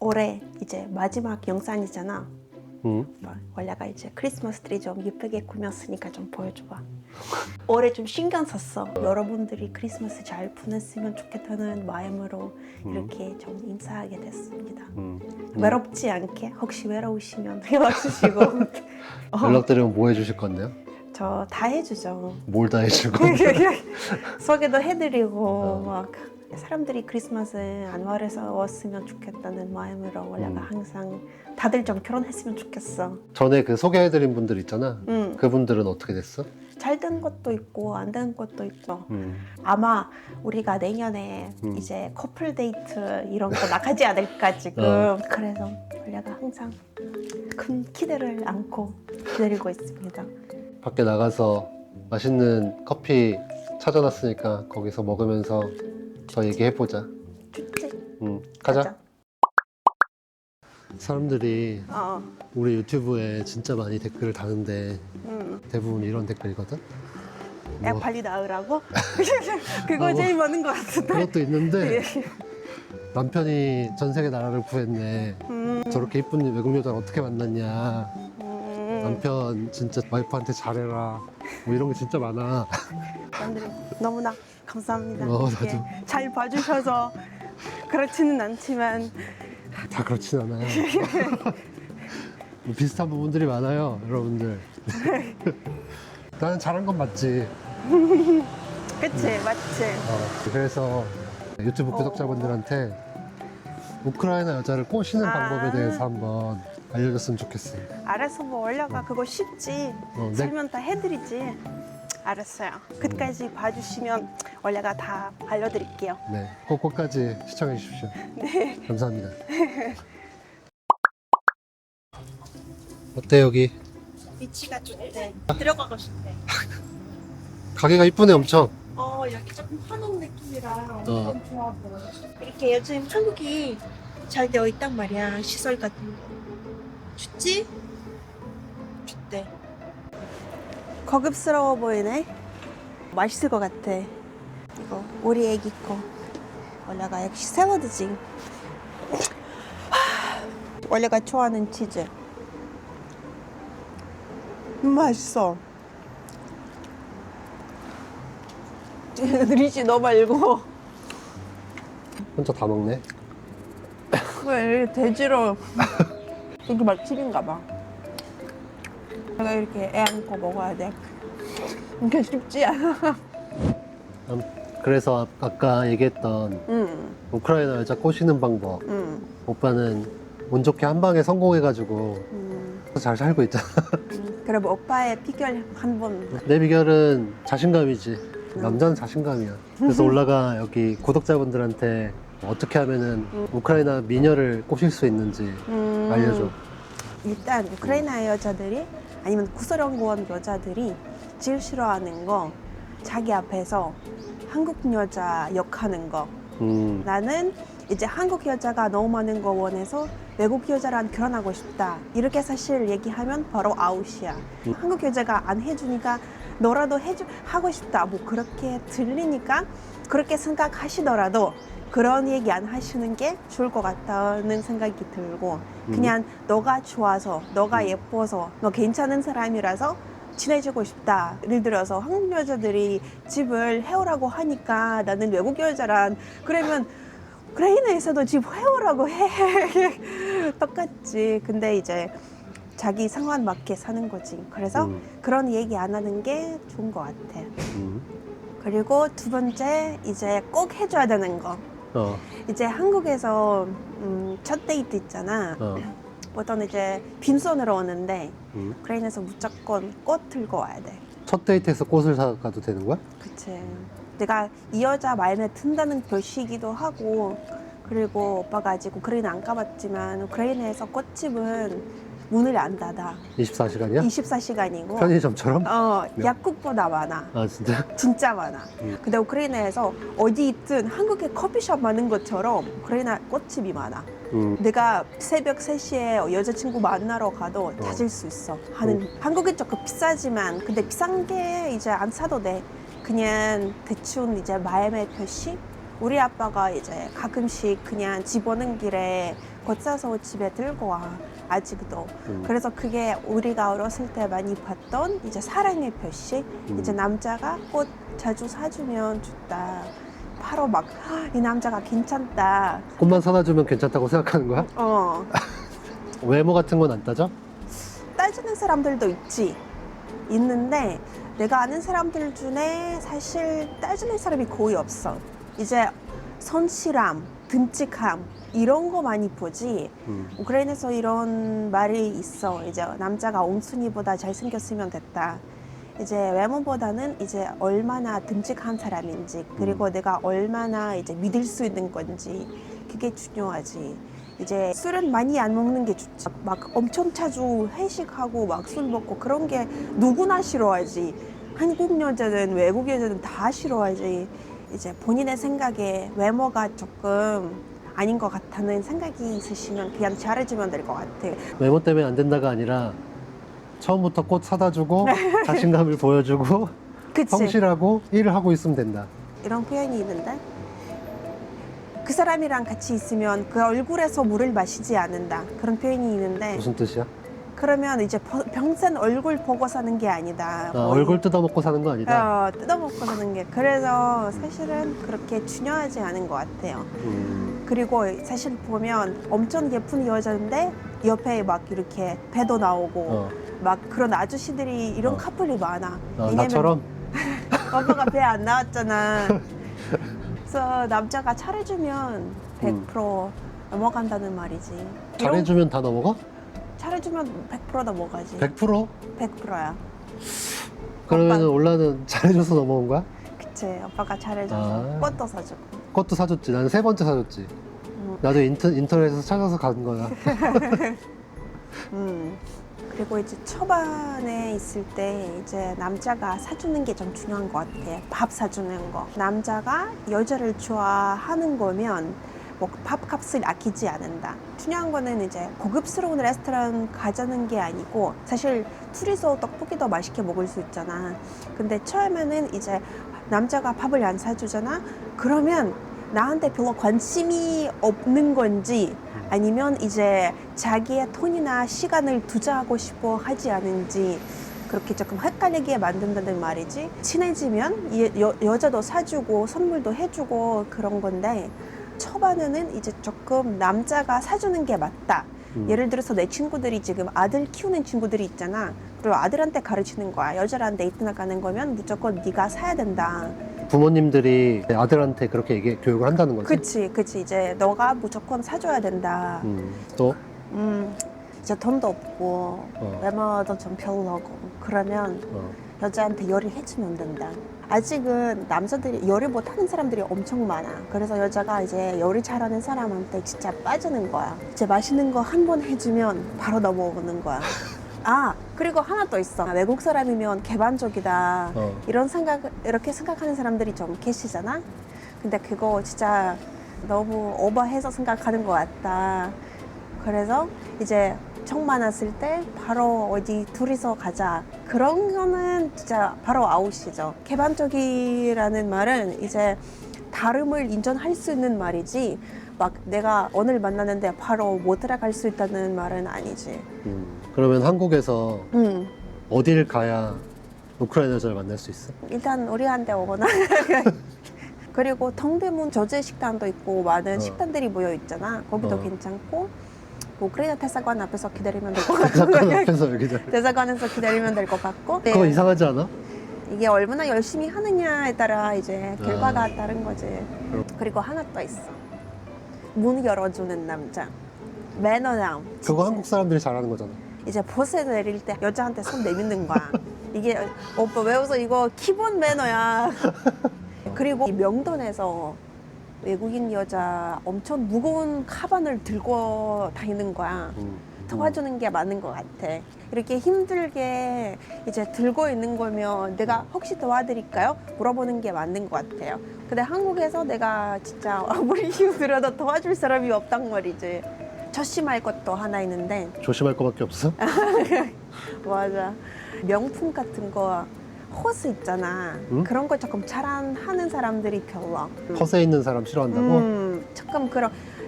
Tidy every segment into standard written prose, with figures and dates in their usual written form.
올해 이제 마지막 영상이잖아. 원래가 이제 크리스마스 트리 좀 예쁘게 꾸몄으니까 좀 보여줘봐. 올해 좀 신경 썼어. 여러분들이 크리스마스 잘 보냈으면 좋겠다는 마음으로 이렇게 좀 인사하게 됐습니다. 외롭지 않게 혹시 외로우시면 연락 주시고. 연락드리면 뭐 해주실 건데요? 저 다 해주죠. 뭘 다 해줄 건데요? 소개도 해드리고 막 사람들이 크리스마스 안 외로웠으면 좋겠다는 마음으로 원래가 항상 다들 좀 결혼했으면 좋겠어. 전에 그 소개해드린 분들 있잖아. 그분들은 어떻게 됐어? 잘 된 것도 있고 안 된 것도 있고. 아마 우리가 내년에 이제 커플 데이트 이런 거 나가지 않을까 지금. 그래서 원래가 항상 큰 기대를 안고 기다리고 있습니다. 밖에 나가서 맛있는 커피 찾아놨으니까 거기서 먹으면서 더 얘기해보자. 좋지? 가자. 가자. 사람들이 우리 유튜브에 진짜 많이 댓글을 다는데 대부분 이런 댓글이거든? 애 뭐, 빨리 낳으라고? 그거 제일 많은 것 같은데. 그것도 있는데 남편이 전 세계 나라를 구했네. 저렇게 이쁜 외국 여자를 어떻게 만났냐. 남편 진짜 와이프한테 잘해라. 뭐 이런 게 진짜 많아. 사람들이 너무나 감사합니다. 나도. 이렇게 잘 봐주셔서 그렇지는 않지만 다 그렇진 않아요. 뭐 비슷한 부분들이 많아요, 여러분들. 나는 잘한 건 맞지. 그치 맞지. 그래서 유튜브 구독자분들한테 우크라이나 여자를 꼬시는 방법에 대해서 한번 알려줬으면 좋겠어요. 알았어 뭐 원래가 그거 쉽지. 설명 다 해드리지. 알았어요. 끝까지 봐주시면 원래가 다 알려드릴게요. 네, 꼭 끝까지 시청해 주십시오. 네. 감사합니다. 어때 여기? 위치가 좋대. 들어가고 싶대. 가게가 이쁘네 엄청. 여기 조금 한옥 느낌이라 엄청 좋아 보여. 이렇게 요즘 한국이 잘 되어 있단 말이야. 시설 같은 거. 좋지? 좋대. 고급스러워 보이네. 맛있을 것 같아. 이거 우리 애기 거. 원래가 역시 샐러드지. 원래가 좋아하는 치즈. 맛있어. 리지 너 말고. 혼자 다 먹네. 왜 돼지로 이게 맛집인가 봐. 내가 이렇게 애 안고 먹어야 돼. 이게 쉽지 않아. 그래서 아까 얘기했던 우크라이나 여자 꼬시는 방법. 오빠는 운 좋게 한 방에 성공해가지고 잘 살고 있잖아. 그럼 오빠의 비결 한번. 내 비결은 자신감이지. 남자는 자신감이야. 그래서 올라가 여기 구독자분들한테 어떻게 하면은 우크라이나 미녀를 꼬실 수 있는지 알려줘. 일단 우크라이나 여자들이 아니면 구소련권 여자들이 제일 싫어하는 거 자기 앞에서 한국 여자 욕하는 거. 나는 이제 한국 여자가 너무 많은 거 원해서 외국 여자랑 결혼하고 싶다. 이렇게 사실 얘기하면 바로 아웃이야. 한국 여자가 안 해주니까 너라도 하고 싶다. 뭐 그렇게 들리니까 그렇게 생각하시더라도 그런 얘기 안 하시는 게 좋을 것 같다는 생각이 들고 그냥 너가 좋아서 너가 예뻐서 너 괜찮은 사람이라서 친해지고 싶다. 예를 들어서 한국 여자들이 집을 해오라고 하니까 나는 외국 여자란 그러면 우크라이나에서도 집 해오라고 해. 똑같지. 근데 이제 자기 상황 맞게 사는 거지. 그래서 그런 얘기 안 하는 게 좋은 것 같아. 그리고 두 번째 이제 꼭 해줘야 되는 거. 이제 한국에서 첫 데이트 있잖아. 보통 이제 빈손으로 오는데 우크라이나에서 무조건 꽃 들고 와야 돼. 첫 데이트에서 꽃을 사가도 되는 거야? 그치. 내가 이 여자 마음에 든다는 표시이기도 하고 그리고 오빠가 아직 우크라이나 안 가봤지만 우크라이나에서 꽃집은 문을 안 닫아. 24시간이야? 24시간이고 편의점처럼? 약국보다 많아. 아 진짜? 진짜 많아. 근데 우크라이나에서 어디 있든 한국에 커피숍 많은 것처럼 우크라이나 꽃집이 많아. 내가 새벽 3시에 여자친구 만나러 가도 찾을 수 있어. 한국은 조금 비싸지만 근데 비싼 게 이제 안 사도 돼. 그냥 대충 이제 마음의 표시 우리 아빠가 이제 가끔씩 그냥 집 오는 길에 꽃 사서 집에 들고 와. 아직도. 그래서 그게 우리가 어렸을 때 많이 봤던 이제 사랑의 표시. 이제 남자가 꽃 자주 사주면 좋다. 바로 막 이 남자가 괜찮다. 꽃만 사다 주면 괜찮다고 생각하는 거야? 외모 같은 건 안 따져? 따지는 사람들도 있는데 내가 아는 사람들 중에 사실 따지는 사람이 거의 없어. 이제 성실함, 듬직함 이런 거 많이 보지. 우크라이나에서 이런 말이 있어. 이제 남자가 옹순이보다 잘생겼으면 됐다. 이제 외모보다는 이제 얼마나 듬직한 사람인지, 그리고 내가 얼마나 이제 믿을 수 있는 건지, 그게 중요하지. 이제 술은 많이 안 먹는 게 좋지. 막 엄청 자주 회식하고 막 술 먹고 그런 게 누구나 싫어하지. 한국 여자든 외국 여자든 다 싫어하지. 이제 본인의 생각에 외모가 조금 아닌 것 같다는 생각이 있으시면 그냥 잘해주면 될 것 같아. 외모 때문에 안 된다가 아니라 처음부터 꽃 사다 주고 자신감을 보여주고 그치? 성실하고 일을 하고 있으면 된다. 이런 표현이 있는데 그 사람이랑 같이 있으면 그 얼굴에서 물을 마시지 않는다. 그런 표현이 있는데 무슨 뜻이야? 그러면 이제 평생 얼굴 보고 사는 게 아니다. 얼굴 뜯어먹고 사는 거 아니다? 뜯어먹고 사는 게. 그래서 사실은 그렇게 중요하지 않은 것 같아요. 그리고 사실 보면 엄청 예쁜 여자인데 옆에 막 이렇게 배도 나오고 막 그런 아저씨들이 이런 커플이 많아. 나처럼? 오빠가 배 안 나왔잖아. 그래서 남자가 잘해주면 100% 넘어간다는 말이지. 잘해주면 다 넘어가? 잘해주면 100% 넘어가지. 100%? 100%야. 그러면 올라는 잘해줘서 넘어온 거야? 그치. 오빠가 잘해줘서 꽃도 사주고. 꽃도 사줬지. 나는 3번째 사줬지. 나도 인터넷에서 찾아서 간 거야. 그리고 이제 초반에 있을 때 이제 남자가 사주는 게 좀 중요한 것 같아. 밥 사주는 거. 남자가 여자를 좋아하는 거면 뭐 밥값을 아끼지 않는다. 중요한 거는 이제 고급스러운 레스토랑 가자는 게 아니고 사실 둘이서 떡볶이도 맛있게 먹을 수 있잖아. 근데 처음에는 이제 남자가 밥을 안 사주잖아. 그러면 나한테 별로 관심이 없는 건지 아니면 이제 자기의 돈이나 시간을 투자하고 싶어 하지 않은지 그렇게 조금 헷갈리게 만든다는 말이지. 친해지면 여자도 사주고 선물도 해주고 그런 건데 초반에는 이제 조금 남자가 사주는 게 맞다. 예를 들어서 내 친구들이 지금 아들 키우는 친구들이 있잖아. 그리고 아들한테 가르치는 거야. 여자랑 데이트 나가는 거면 무조건 네가 사야 된다. 부모님들이 아들한테 그렇게 교육을 한다는 거지? 그치. 이제 너가 무조건 사줘야 된다. 또? 이제 돈도 없고 외모도 좀 별로고 그러면 여자한테 요리를 해주면 된다. 아직은 남자들이 요리 못하는 사람들이 엄청 많아. 그래서 여자가 이제 요리 잘하는 사람한테 진짜 빠지는 거야. 이제 맛있는 거 한 번 해주면 바로 넘어오는 거야. 그리고 하나 더 있어. 외국 사람이면 개방적이다. 이렇게 생각하는 사람들이 좀 계시잖아. 근데 그거 진짜 너무 오버해서 생각하는 것 같다. 그래서 이제 정 많았을 때 바로 어디 둘이서 가자. 그런 거는 진짜 바로 아웃이죠. 개방적이라는 말은 이제 다름을 인정할 수 있는 말이지 막 내가 오늘 만나는데 바로 못 들어갈 수 있다는 말은 아니지. 그러면 한국에서 어딜 가야 우크라이나 여자를 만날 수 있어? 일단 우리한테 오거나 그리고 동대문 조제 식당도 있고 많은 식당들이 모여 있잖아. 거기도 괜찮고 우크라이나 대사관 앞에서 기다리면 될 것 같고 대사관 앞에서 기다려. 대사관에서 기다리면 될 것 같고 그거 이상하지 않아? 이게 얼마나 열심히 하느냐에 따라 이제 결과가 다른 거지. 그리고 하나 더 있어. 문 열어주는 남자. 매너남. 그거 한국 사람들이 잘하는 거잖아. 이제 버스에 내릴 때 여자한테 손 내미는 거야. 이게 오빠 왜 웃어? 이거 기본 매너야. 그리고 이 명동에서 외국인 여자 엄청 무거운 가방을 들고 다니는 거야. 도와주는 게 맞는 것 같아. 이렇게 힘들게 이제 들고 있는 거면 내가 혹시 도와드릴까요? 물어보는 게 맞는 것 같아요. 근데 한국에서 내가 진짜 아무리 힘들어도 도와줄 사람이 없단 말이지. 조심할 것도 하나 있는데 조심할 거밖에 없어? 맞아. 명품 같은 거 호스 있잖아. 응? 그런 거 조금 잘 안 하는 사람들이 별로. 허세 있는 사람 싫어한다고? 조금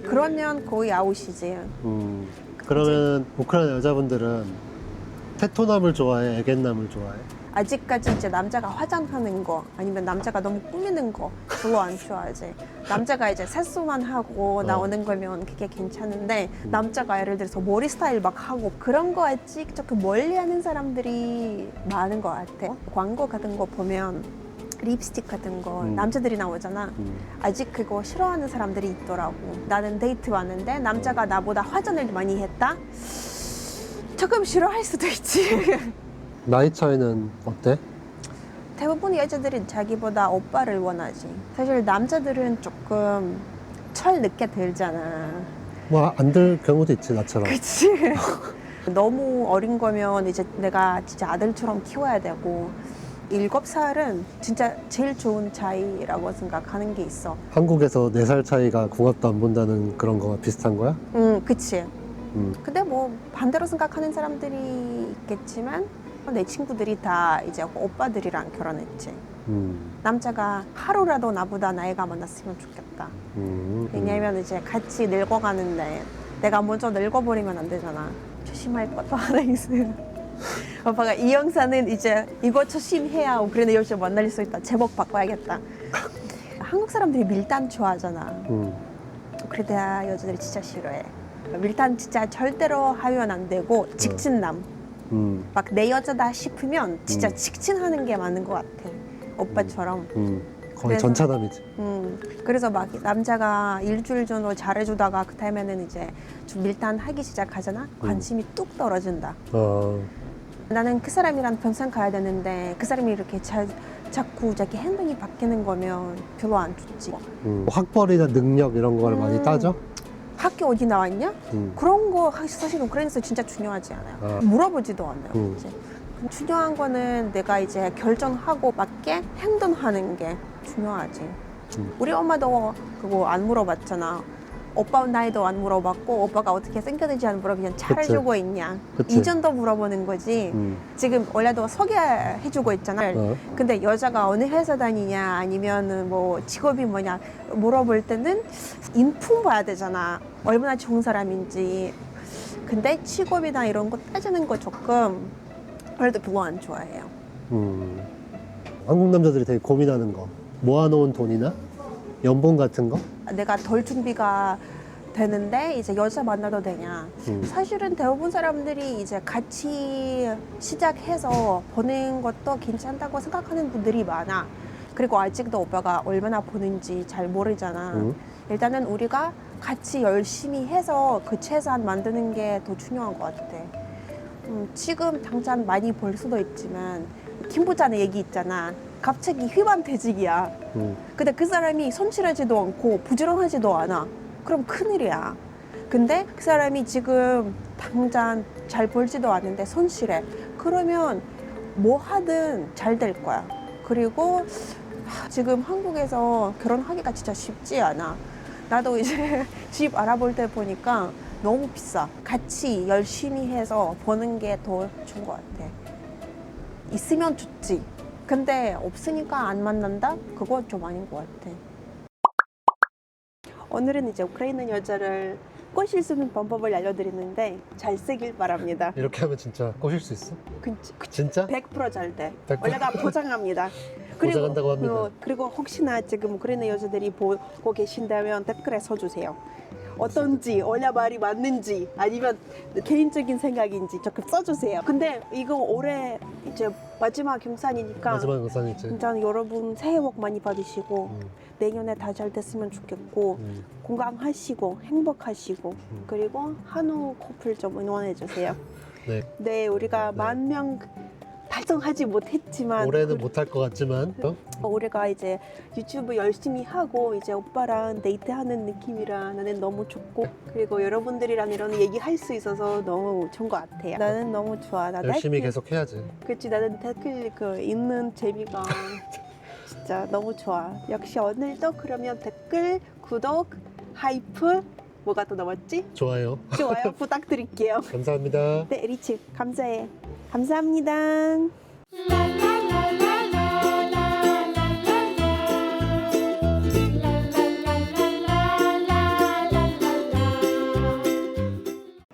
그러면 거의 아웃이지. 그러면 우크라이나 여자분들은 테토남을 좋아해? 애견남을 좋아해? 아직까지 이제 남자가 화장하는 거 아니면 남자가 너무 꾸미는 거 별로 안 좋아하지. 남자가 이제 세수만 하고 나오는 거면 그게 괜찮은데 남자가 예를 들어서 머리 스타일 막 하고 그런 거 아직 조금 멀리하는 사람들이 많은 것 같아. 광고 같은 거 보면 립스틱 같은 거 남자들이 나오잖아. 아직 그거 싫어하는 사람들이 있더라고. 나는 데이트 왔는데 남자가 나보다 화장을 많이 했다? 조금 싫어할 수도 있지. 나이 차이는 어때? 대부분 여자들은 자기보다 오빠를 원하지. 사실 남자들은 조금 철 늦게 들잖아. 뭐 안 들 경우도 있지 나처럼. 그치? 너무 어린 거면 이제 내가 진짜 아들처럼 키워야 되고 7살은 진짜 제일 좋은 차이라고 생각하는 게 있어. 한국에서 4살 차이가 궁합도 안 본다는 그런 거와 비슷한 거야? 그치. 음. 근데 뭐 반대로 생각하는 사람들이 있겠지만 내 친구들이 다 이제 오빠들이랑 결혼했지. 남자가 하루라도 나보다 나이가 많았으면 좋겠다. 왜냐면 이제 같이 늙어가는데 내가 먼저 늙어버리면 안 되잖아. 조심할 것도 하나 있어요. 오빠가 이 영상은 이제 이거 조심해야 우크라이나 여자 만날 수 있다. 제목 바꿔야겠다. 한국 사람들이 밀당 좋아하잖아. 우크라이나 여자들이 진짜 싫어해. 밀당 진짜 절대로 하면 안 되고 직진남. 막 내 여자다 싶으면 진짜 직진하는 게 맞는 것 같아. 오빠처럼. 거의 그래서- 전차담이지. 그래서 막 남자가 일주일 정도 잘해주다가 그 타임에는 이제 좀 밀당하기 시작하잖아. 관심이 뚝 떨어진다. 나는 그 사람이랑 평생 가야 되는데 그 사람이 이렇게 자꾸 자기 행동이 바뀌는 거면 별로 안 좋지. 학벌이나 능력 이런 걸 많이 따져? 학교 어디 나왔냐? 그런 거 사실 우크라이나에서 진짜 중요하지 않아요. 물어보지도 않아요. 이제. 중요한 거는 내가 이제 결정하고 맞게 행동하는 게 중요하지. 우리 엄마도 그거 안 물어봤잖아. 오빠 나이도 안 물어봤고 오빠가 어떻게 생겼는지 안 물어보고 그냥 잘해주고 있냐. 그치. 이 정도 물어보는 거지. 지금 원래도 소개해주고 있잖아. 근데 여자가 어느 회사 다니냐 아니면 뭐 직업이 뭐냐 물어볼 때는 인품 봐야 되잖아. 얼마나 좋은 사람인지. 근데 직업이나 이런 거 따지는 거 조금 그래도 별로 안 좋아해요. 한국 남자들이 되게 고민하는 거. 모아놓은 돈이나 연봉 같은 거? 내가 덜 준비가 되는데 이제 여자 만나도 되냐. 사실은 대부분 사람들이 이제 같이 시작해서 보는 것도 괜찮다고 생각하는 분들이 많아. 그리고 아직도 오빠가 얼마나 보는지 잘 모르잖아. 일단은 우리가 같이 열심히 해서 그 최소한 만드는 게 더 중요한 것 같아. 지금 당장 많이 벌 수도 있지만 김 부장의 얘기 있잖아. 갑자기 휘반퇴직이야. 근데 그 사람이 성실하지도 않고 부지런하지도 않아. 그럼 큰일이야. 근데 그 사람이 지금 당장 잘 벌지도 않는데 성실해. 그러면 뭐 하든 잘 될 거야. 그리고 지금 한국에서 결혼하기가 진짜 쉽지 않아. 나도 이제 집 알아볼 때 보니까 너무 비싸. 같이 열심히 해서 버는 게 더 좋은 것 같아. 있으면 좋지. 근데 없으니까 안 만난다? 그거 좀 아닌 것 같아. 오늘은 이제 우크라이나 여자를 꼬실 수 있는 방법을 알려드리는데 잘 쓰길 바랍니다. 이렇게 하면 진짜 꼬실 수 있어? 진짜? 100% 잘 돼. 100%? 원래가 보장합니다. 보장한다고 합니다. 그리고 혹시나 지금 우크라이나 여자들이 보고 계신다면 댓글에 써주세요. 어떤지, 원래 말이 맞는지, 아니면 개인적인 생각인지 조금 써주세요. 근데 이거 올해 이제 마지막 경산이니까 마지막 영상이지. 진짜 여러분 새해 복 많이 받으시고 내년에 다 잘 됐으면 좋겠고 건강하시고 행복하시고 그리고 한우 커플 좀 응원해주세요. 네. 네, 우리가 10,000명 달성하지 못했지만 올해는 못할 것 같지만 우리가 이제 유튜브 열심히 하고 이제 오빠랑 데이트하는 느낌이라 나는 너무 좋고 그리고 여러분들이랑 이런 얘기 할 수 있어서 너무 좋은 것 같아요. 나는 너무 좋아. 나 열심히 댓글, 계속 해야지. 그치, 나는 댓글 그 읽는 재미가 진짜 너무 좋아. 역시 오늘도 그러면 댓글, 구독, 하이프 뭐가 또 남았지? 좋아요. 좋아요 부탁드릴게요. 감사합니다. 네, 리치 감사해. 감사합니다.